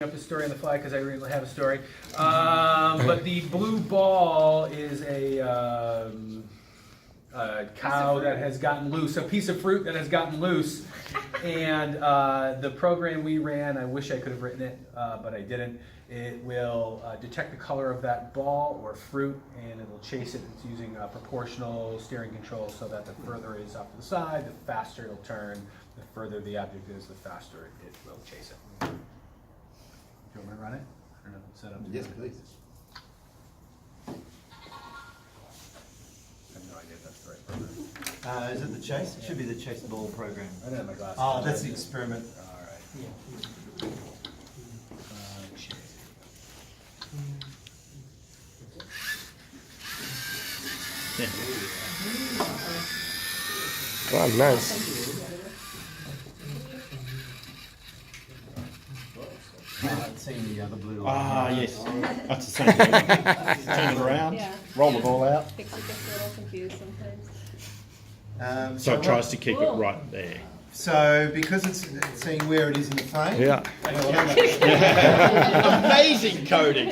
up a story on the fly because I really have a story. But the blue ball is a cow that has gotten loose, a piece of fruit that has gotten loose. And the program we ran, I wish I could have written it, but I didn't. It will detect the color of that ball or fruit, and it will chase it. It's using proportional steering control, so that the further it is off to the side, the faster it'll turn. The further the object is, the faster it will chase it. Do you want me to run it? I don't know if it's set up. Yes, please. I have no idea if that's the right program. Is it the chase? It should be the chase ball program. I don't have my glasses. Oh, that's the experiment. All right. Chase. Oh, nice. Seeing the other blue line. Ah, yes. That's the same thing. Turn it around, Yeah. roll the ball out. Pixie gets a little confused sometimes. So it tries to keep it right there. So because it's seeing where it is in the frame. Yeah. Amazing coding.